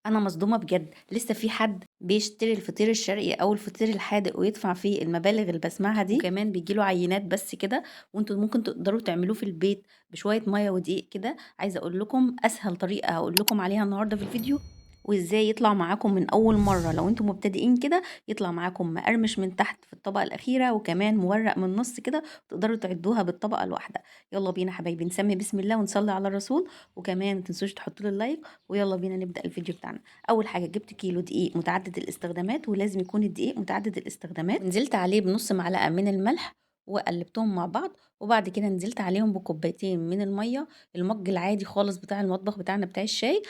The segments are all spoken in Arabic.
انا مصدومه بجد، لسه في حد بيشتري الفطير الشرقي او الفطير الحادق ويدفع فيه المبالغ اللي بسمعها دي، وكمان بيجيله عينات بس كده. وانتوا ممكن تقدروا تعملوه في البيت بشويه ميه ودقيق كده. عايزه اقول لكم اسهل طريقه هقول لكم عليها النهارده في الفيديو، وازاي يطلع معاكم من اول مره لو انتم مبتدئين كده، يطلع معاكم مقرمش من تحت في الطبقه الاخيره وكمان مورق من النص كده، تقدروا تعدوها بالطبقه الواحده. يلا بينا حبايبي نسمي بسم الله ونصلي على الرسول، وكمان متنسوش تحطوا لي اللايك، ويلا بينا نبدا الفيديو بتاعنا. اول حاجه جبت كيلو دقيق متعدد الاستخدامات، ولازم يكون الدقيق متعدد الاستخدامات، ونزلت عليه بنص معلقه من الملح وقلبتهم مع بعض. وبعد كده نزلت عليهم بكوبايتين من الميه، المج العادي خالص بتاع المطبخ بتاعنا بتاع الشاي،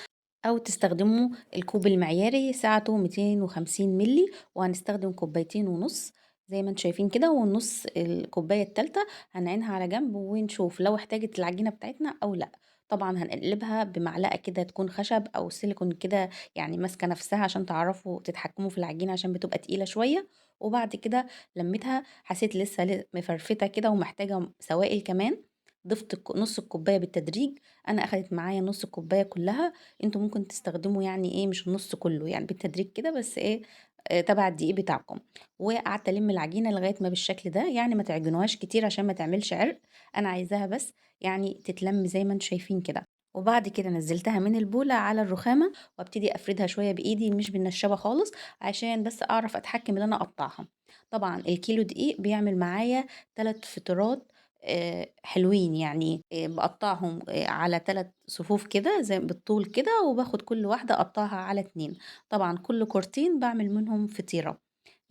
او تستخدموا الكوب المعياري سعته 250 ملي، وهنستخدم كوبايتين ونص زي ما انتم شايفين كده، والنص الكوبايه التالتة هنعينها على جنب ونشوف لو احتاجت العجينه بتاعتنا او لا. طبعا هنقلبها بمعلقه كده تكون خشب او سيليكون كده، يعني ماسكه نفسها عشان تعرفوا تتحكموا في العجينه عشان بتبقى تقيله شويه. وبعد كده لميتها حسيت لسه مفرفته كده ومحتاجه سوائل كمان، ضفت نص الكوبايه بالتدريج. انا اخدت معايا نص الكوبايه كلها، انتوا ممكن تستخدموا يعني ايه مش النص كله، يعني بالتدريج كده بس ايه، تبع الدقيق بتاعكم. وقعدت الم العجينه لغايه ما بالشكل ده، يعني ما تعجنوهاش كتير عشان ما تعملش عرق، انا عايزاها بس يعني تتلم زي ما انتم شايفين كده. وبعد كده نزلتها من البولة على الرخامة، وابتدي افردها شوية بايدي مش بالنشابة خالص، عشان بس اعرف اتحكم ان انا اقطعها. طبعا الكيلو دقيق بيعمل معايا 3 فطيرات حلوين، يعني بقطعهم على 3 صفوف كده زي بالطول كده، وباخد كل واحدة اقطعها على 2. طبعا كل كورتين بعمل منهم فطيرة،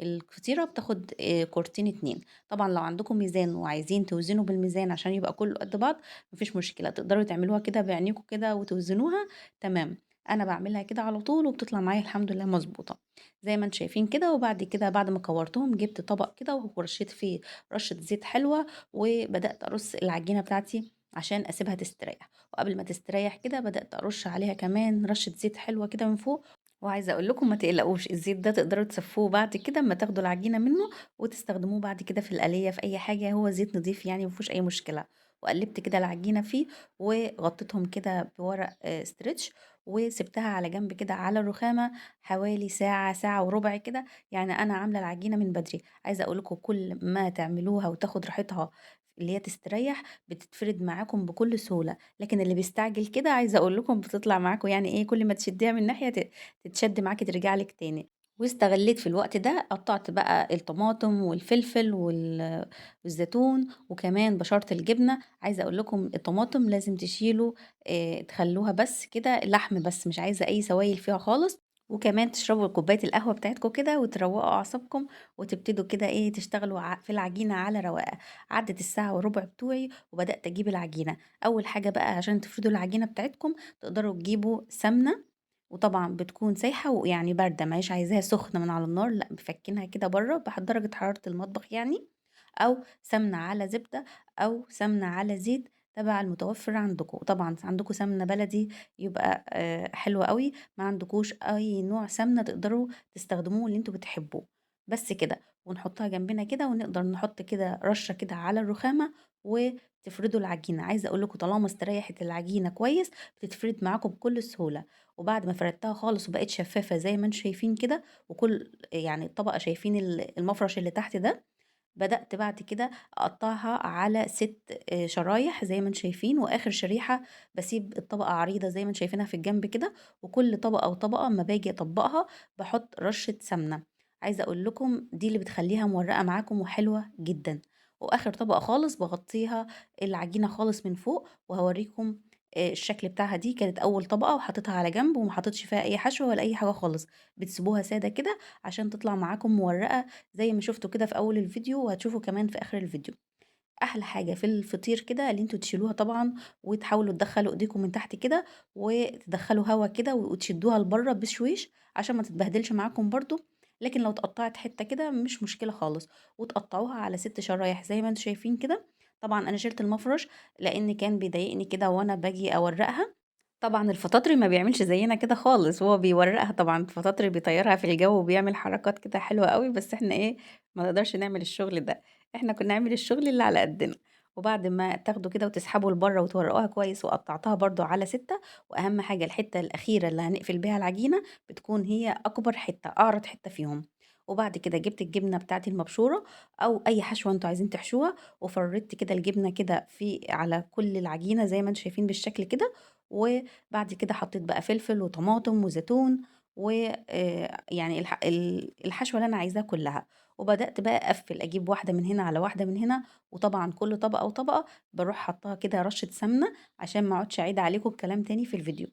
الفطيرة بتاخد كورتين 2. طبعا لو عندكم ميزان وعايزين توزنوا بالميزان عشان يبقى كله قد بعض، مفيش مشكلة، تقدروا تعملوها كده بعينيكم كده وتوزنوها. تمام. انا بعملها كده على طول وبتطلع معايا الحمد لله مظبوطة زي ما انتم شايفين كده. وبعد كده بعد ما كورتهم جبت طبق كده ورشيت فيه رشة زيت حلوة، وبدأت ارص العجينة بتاعتي عشان اسيبها تستريح. وقبل ما تستريح كده بدأت ارش عليها كمان رشة زيت حلوة كده من فوق. وعايزة اقول لكم ما تقلقوش، الزيت ده تقدروا تصفوه بعد كده اما تاخدوا العجينة منه وتستخدموه بعد كده في القلية في اي حاجة، هو زيت نضيف يعني مفيهوش اي مشكلة. وقلبت كده العجينة فيه، وغطيتهم كده بورق ستريتش، وسبتها على جنب كده على الرخامة حوالي ساعة ساعة وربع كده. يعني انا عاملة العجينة من بدري. عايزة اقول لكم كل ما تعملوها وتاخد راحتها اللي هي تستريح، بتتفرد معاكم بكل سهولة. لكن اللي بيستعجل كده عايزة اقول لكم بتطلع معاكم يعني ايه، كل ما تشديها من ناحية تتشد معاكِ ترجع لِك تاني. واستغليت في الوقت ده قطّعت بقى الطماطم والفلفل والزيتون، وكمان بشرت الجبنة. عايزة أقول لكم الطماطم لازم تشيلوا تخلّوها بس كده لحم بس، مش عايزة أي سوايل فيها خالص. وكمان تشربوا كوباية القهوة بتاعتكم كده وتروّقوا أعصابكم، وتبتدوا كده إيه تشتغلوا في العجينة على رواقة. عدِّت الساعة وربع بتوعي وبدأت أجيب العجينة. أول حاجة بقى عشان تفردوا العجينة بتاعتكم تقدروا تجيبوا سمنة، وطبعًا بتكون سايحة ويعني باردة، ماهياش عايزاها سخنة من على النار، لأ مفكّينها كده برّه درجة حرارة المطبخ يعني، أو سمنة على زبدة، أو سمنة على زيت تبع المتوفر عندكم. طبعًا عندكم سمنة بلدي يبقى حلو أوي، ما عندكوش أي نوع سمنة تقدروا تستخدموه اللي أنتم بتحبوه. بس كده، ونحطها جنبنا كده ونقدر نحط كده رشة كده على الرخامة، وتفردوا العجينة. عايزة أقول لكم طالما استريحت العجينة كويس بتتفرد معاكم بكل سهولة. وبعد ما فردتها خالص وبقت شفافة زي ما انتم شايفين كده، وكل يعني الطبقة شايفين المفرش اللي تحت ده، بدأت بعد كده أقطعها على 6 شرايح زي ما انتم شايفين، وآخر شريحة بسيب الطبقة عريضة زي ما انتم شايفينها في الجنب كده. وكل طبقة وطبقة اما باجي أطبقها بحط رشة سمنة. عايزة أقول لكم دي اللي بتخليها مورقة معاكم وحلوة جدا. وآخر طبقة خالص بغطيها العجينة خالص من فوق، وهوريكم الشكل بتاعها. دي كانت أول طبقة وحطيتها على جنب وما حطيتش فيها أي حشوة ولا أي حاجة خالص، بتسيبوها سادة كده عشان تطلع معاكم مورقة زي ما شفتوا كده في أول الفيديو، وهتشوفوا كمان في آخر الفيديو. أحلى حاجة في الفطير كده اللي انتوا تشيلوها طبعا، وتحاولوا تدخلوا ايديكم من تحت كده وتدخلوا هوا كده وتشدوها لبره بشويش عشان ما تتبهدلش معاكم برضو. لكن لو اتقطعت حتة كده مش مشكلة خالص، وتقطعوها على 6 شرايح زي ما انتوا شايفين كده. طبعا انا شلت المفرش لان كان بيضايقني كده وانا باجي اورقها. طبعًا الفطاطري ما بيعملش زينا كده خالص، هو بيورّقها طبعًا، الفطاطري بيطيّرها في الجو وبيعمل حركات كده حلوة أوي، بس إحنا إيه، ما نقدرش نعمل الشغل ده، إحنا كنا نعمل الشغل اللي على قدّنا. وبعد ما تاخدوا كده وتسحبوا لبره وتورقوها كويس وقطعتها برضو على 6. واهم حاجة الحتة الاخيرة اللي هنقفل بيها العجينة بتكون هي اكبر حتة، اعرض حتة فيهم. وبعد كده جبت الجبنة بتاعتي المبشورة او اي حشوة انتوا عايزين تحشوها، وفردت كده الجبنة كده في على كل العجينة زي ما انتوا شايفين بالشكل كده. وبعد كده حطيت بقى فلفل وطماطم وزيتون، ويعني الحشوة اللي انا عايزاها كلها. وبدأت بقى اقفل، اجيب واحدة من هنا على واحدة من هنا، وطبعا كل طبقة وطبقة بروح حطها كده رشة سمنة عشان ما اقعدش اعيد عليكم الكلام تاني في الفيديو.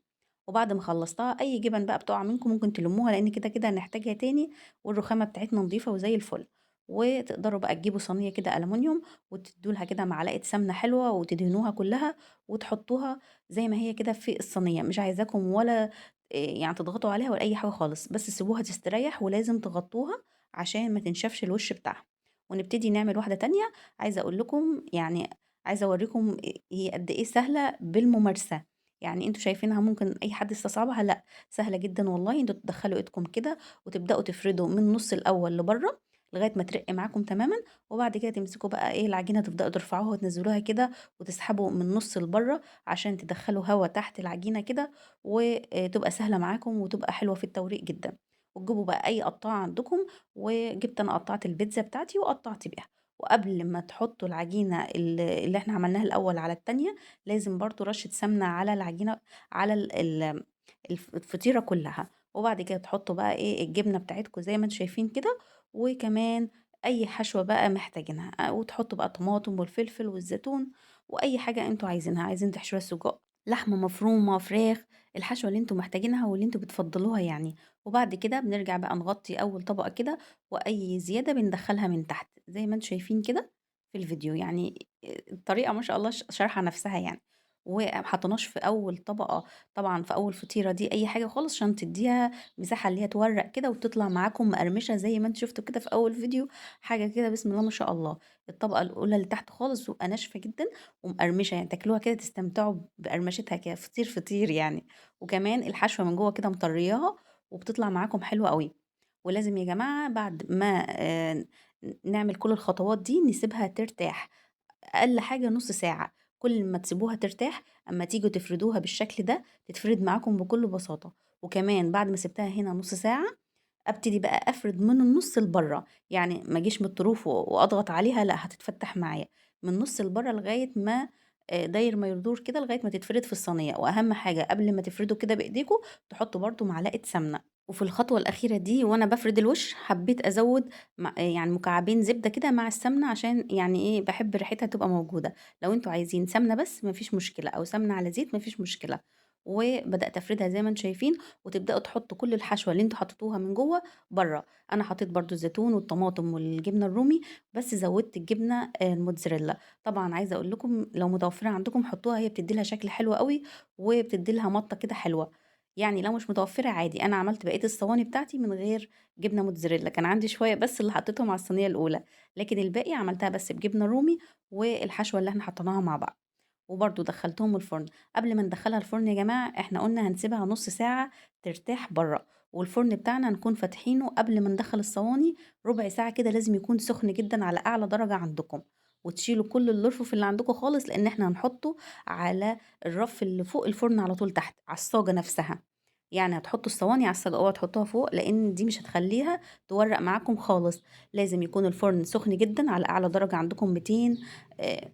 وبعد ما خلصتها، اي جبن بقى بتقع منكم ممكن تلموها لان كده كده هنحتاجها تاني، والرخامة بتاعتنا نظيفة وزي الفل. وتقدروا بقى تجيبوا صينية كده ألمونيوم وتدولها كده معلقة سمنة حلوة وتدهنوها كلها وتحطوها زي ما هي كده في الصينية. مش عايزاكم ولا يعني تضغطوا عليها ولا أي حاجة خالص، بس سيبوها تستريح، ولازم تغطوها عشان ما تنشفش الوش بتاعها. ونبتدي نعمل واحدة تانية. عايزة أقول لكم يعني، عايزة أوريكم هي قد إيه سهلة بالممارسة. يعني انتوا شايفينها ممكن اي حد يستصعبها، لا، سهلة جدا والله. انتوا تدخلوا ايدكم كده وتبدأوا تفردوا من النص الأول لبره لغاية ما ترق معاكم تماما. وبعد كده تمسكوا بقى ايه العجينة، تبدأوا ترفعوها وتنزلوها كده وتسحبوا من النص لبره عشان تدخلوا هوا تحت العجينة كده، وتبقى سهلة معاكم وتبقى حلوة في التوريق جدا. وتجيبوا بقى اي قطاعة عندكم. وجبت انا قطعة البيتزا بتاعتي وقطعت بيها. وقبل ما تحطوا العجينة اللي احنا عملناها الأول على التانية، لازم برضو رشة سمنة على العجينة، على الفطيرة كلها. وبعد كده تحطوا بقى ايه الجبنة بتاعتكم زي ما انتم شايفين كده. وكمان اي حشوة بقى محتاجينها، وتحطوا بقى الطماطم والفلفل والزيتون واي حاجة انتوا عايزينها. عايزين تحشوها سجق، لحمة مفرومة، فراخ، الحشوة اللي انتوا محتاجينها واللي انتوا بتفضلوها يعني. وبعد كده بنرجع بقى نغطي اول طبقة كده، واي زيادة بندخلها من تحت زي ما انتوا شايفين كده في الفيديو يعني. الطريقة ما شاء الله شارحة نفسها يعني. ومحطناش في اول طبقة طبعا، في اول فطيرة دي اي حاجة خالص عشان تديها مساحة اللي هي تورق كده وتطلع معاكم مقرمشة زي ما انتوا شفتوا كده في اول فيديو. حاجة كده بسم الله ما شاء الله. الطبقة الاولى اللي تحت خالص بتبقى ناشفة جدا ومقرمشة، يعني تاكلوها كده تستمتعوا بقرمشتها كده، فطير فطير يعني. وكمان الحشوة من جوه كده مطرياها وبتطلع معاكم حلوة قوي. ولازم يا جماعة بعد ما نعمل كل الخطوات دي نسيبها ترتاح أقل حاجة نص ساعة. كل ما تسيبوها ترتاح، أما تيجوا تفردوها بالشكل ده تتفرد معاكم بكل بساطة. وكمان بعد ما سبتها هنا نص ساعة، ابتدي بقى افرد من النص لبره. يعني ما اجيش من الطروف واضغط عليها، لا، هتتفتح معايا من النص لبره لغايه ما داير ما يدور كده لغايه ما تتفرد في الصينيه. واهم حاجه قبل ما تفردوا كده بايديكم تحطوا برضو معلقه سمنه. وفي الخطوه الاخيره دي وانا بفرد الوش حبيت ازود يعني مكعبين زبده كده مع السمنه، عشان يعني ايه بحب ريحتها تبقى موجوده. لو انتوا عايزين سمنه بس مفيش مشكله، او سمنه على زيت مفيش مشكله. وبدات افردها زي ما انتم شايفين. وتبداوا تحطوا كل الحشوه اللي انتوا حطيتوها من جوه بره. انا حطيت برضو الزيتون والطماطم والجبنه الرومي، بس زودت الجبنه الموتزاريلا. طبعا عايزه اقول لكم لو متوفره عندكم حطوها، هي بتدي لها شكل حلو قوي وبتدي لها مطه كده حلوه. يعني لو مش متوفره عادي، انا عملت بقيه الصواني بتاعتي من غير جبنه موتزاريلا. كان عندي شويه بس اللي حطيتهم على الصينيه الاولى، لكن الباقي عملتها بس بجبنه رومي والحشوه اللي احنا حطيناها مع بعض. وبرضو دخلتهم الفرن. قبل ما ندخلها الفرن يا جماعه احنا قلنا هنسيبها نص ساعه ترتاح بره. والفرن بتاعنا نكون فاتحينه قبل ما ندخل الصواني ربع ساعة كده، لازم يكون سخن جدا على أعلى درجة عندكم. وتشيلوا كل الرفوف اللي عندكم خالص، لأن احنا هنحطه على الرف اللي فوق الفرن على طول تحت على الصاجة نفسها. يعني هتحطوا الصواني على الصاجة، اوعوا تحطوها فوق لأن دي مش هتخليها تورق معاكم خالص. لازم يكون الفرن سخن جدا على أعلى درجة عندكم 200.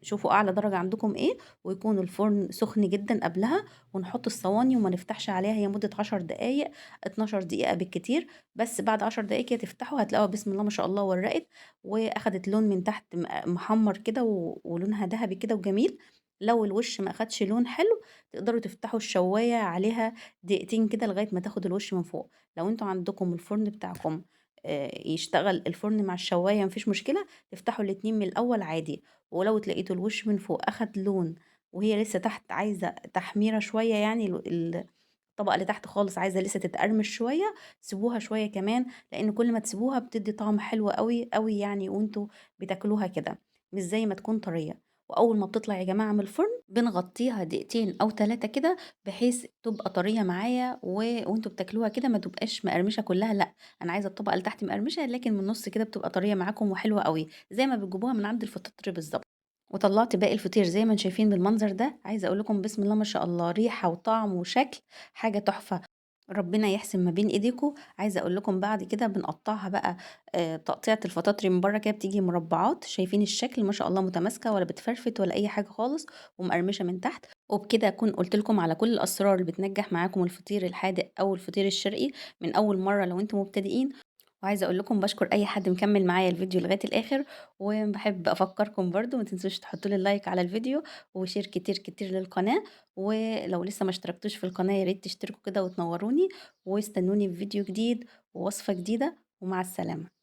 شوفوا أعلى درجة عندكم ايه، ويكون الفرن سخن جدا قبلها. ونحط الصواني وما نفتحش عليها هي مدة 10 دقايق، 12 دقيقة بالكتير. بس بعد 10 دقايق كده تفتحوا هتلاقوها بسم الله ما شاء الله ورقت، واخدت لون من تحت محمر كده ولونها ذهبي كده وجميل. لو الوش ما اخدش لون حلو تقدروا تفتحوا الشواية عليها دقيقتين كده لغاية ما تاخد الوش من فوق. لو انتوا عندكم الفرن بتاعكم يشتغل الفرن مع الشواية مفيش مشكلة، تفتحوا الاتنين من الأول عادي. ولو تلاقيتوا الوش من فوق أخد لون وهي لسه تحت عايزة تحميرة شوية، يعني الطبقة اللي تحت خالص عايزة لسه تتقرمش شوية، سيبوها شوية كمان. لأن كل ما تسيبوها بتدي طعم حلو قوي قوي يعني، وانتوا بتاكلوها كده مش زي ما تكون طرية. وأول ما بتطلع يا جماعة من الفرن بنغطيها دقيقتين أو 3 كده، بحيث تبقى طرية معايا وانتوا بتاكلوها كده ما تبقاش مقرمشة كلها، لا. أنا عايزة الطبقة اللي تحت مقرمشة، لكن من النص كده بتبقى طرية معاكم وحلوة قوي زي ما بتجيبوها من عند الفطاطري بالظبط. وطلّعت باقي الفطير زي ما أنتم شايفين بالمنظر ده، عايزة أقول لكم بسم الله ما شاء الله ريحة وطعم وشكل حاجة تحفة، ربنا يحسن ما بين إيديكم. عايزة أقول لكم بعد كده بنقطّعها بقى تقطيعة الفطاطري من برّه كده بتيجي مربعات، شايفين الشكل ما شاء الله متماسكة ولا بتفرفت ولا أي حاجة خالص ومقرمشة من تحت، وبكده أكون قُلت لكم على كل الأسرار اللي بتنجّح معاكم الفطير الحادق أو الفطير الشرقي من أول مرّة لو أنتم مبتدئين. وعايزة أقول لكم باشكر أي حد مكمّل معايا الفيديو لغاية الآخر، وباحب أفكّركم برضه ما تنسوش تحطّوا لي لايك على الفيديو وشير كتير، كتير للقناة، ولو لسه ما اشتركتوش في القناة يا ريت تشتركوا كده وتنوروني، واستنوني في فيديو جديد ووصفة جديدة، ومع السلامة.